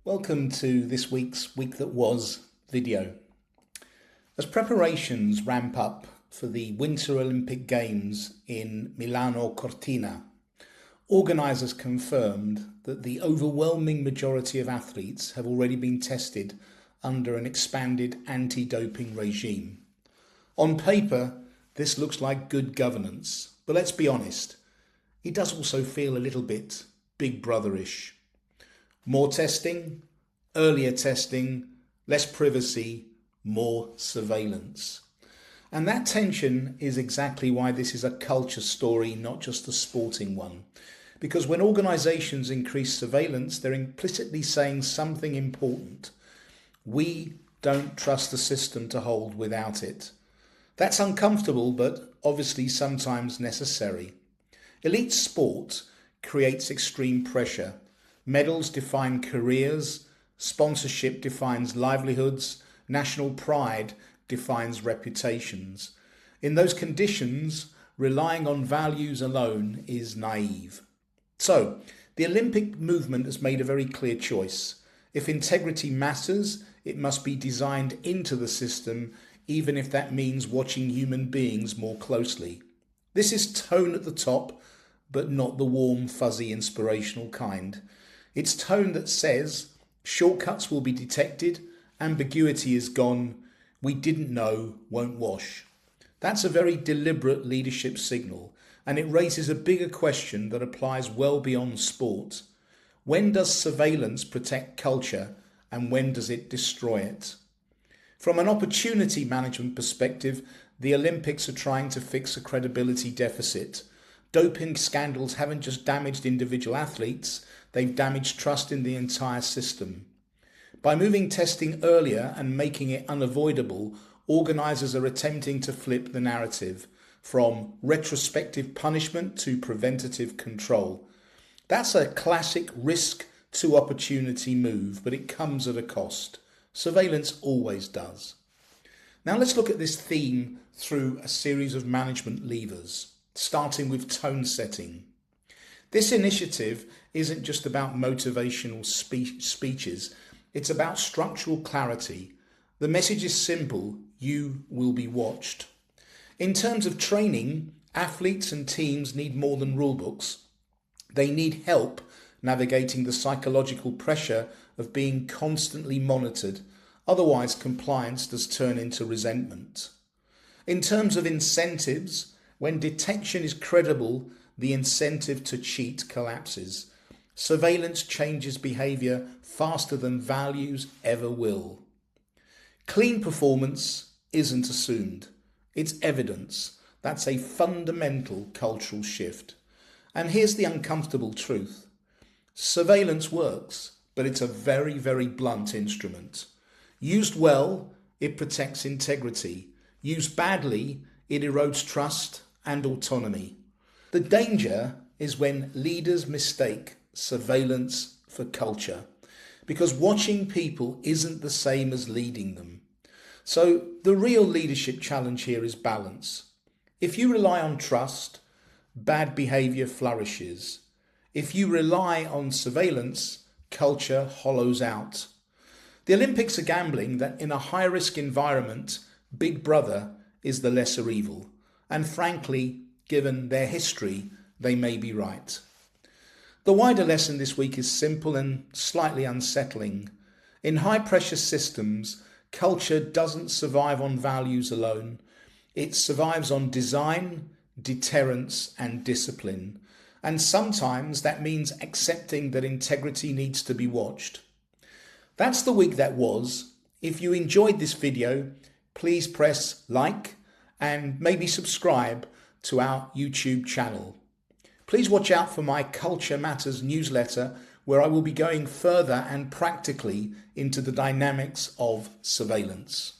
Welcome to this week's Week That Was video. As preparations ramp up for the Winter Olympic Games in Milano Cortina, organisers confirmed that the overwhelming majority of athletes have already been tested under an expanded anti-doping regime. On paper, this looks like good governance, but let's be honest, it does also feel a little bit Big Brother-ish. More testing, earlier testing, less privacy, more surveillance. And that tension is exactly why this is a culture story, not just a sporting one. Because when organisations increase surveillance, they're implicitly saying something important. We don't trust the system to hold without it. That's uncomfortable, but obviously sometimes necessary. Elite sport creates extreme pressure. Medals define careers, sponsorship defines livelihoods, national pride defines reputations. In those conditions, relying on values alone is naive. So, the Olympic movement has made a very clear choice. If integrity matters, it must be designed into the system, even if that means watching human beings more closely. This is tone at the top, but not the warm, fuzzy, inspirational kind. It's tone that says, shortcuts will be detected, ambiguity is gone, we didn't know won't wash. That's a very deliberate leadership signal, and it raises a bigger question that applies well beyond sport. When does surveillance protect culture, and when does it destroy it? From an opportunity management perspective, the Olympics are trying to fix a credibility deficit. Doping scandals haven't just damaged individual athletes, they've damaged trust in the entire system. By moving testing earlier and making it unavoidable, organisers are attempting to flip the narrative from retrospective punishment to preventative control. That's a classic risk to opportunity move, but it comes at a cost. Surveillance always does. Now let's look at this theme through a series of management levers, starting with tone setting. This initiative isn't just about motivational speeches, it's about structural clarity. The message is simple: you will be watched. In terms of training, athletes and teams need more than rulebooks. They need help navigating the psychological pressure of being constantly monitored. Otherwise, compliance does turn into resentment. In terms of incentives, when detection is credible, the incentive to cheat collapses. Surveillance changes behaviour faster than values ever will. Clean performance isn't assumed. It's evidence. That's a fundamental cultural shift. And here's the uncomfortable truth. Surveillance works, but it's a very, very blunt instrument. Used well, it protects integrity. Used badly, it erodes trust and autonomy. The danger is when leaders mistake surveillance for culture, because watching people isn't the same as leading them. So the real leadership challenge here is balance. If you rely on trust, bad behaviour flourishes. If you rely on surveillance, culture hollows out. The Olympics are gambling that in a high-risk environment, Big Brother is the lesser evil. And frankly, given their history, they may be right. The wider lesson this week is simple and slightly unsettling. In high-pressure systems, culture doesn't survive on values alone. It survives on design, deterrence, and discipline. And sometimes that means accepting that integrity needs to be watched. That's the week that was. If you enjoyed this video, please press like and maybe subscribe to our YouTube channel. Please watch out for my Culture Matters newsletter, where I will be going further and practically into the dynamics of surveillance.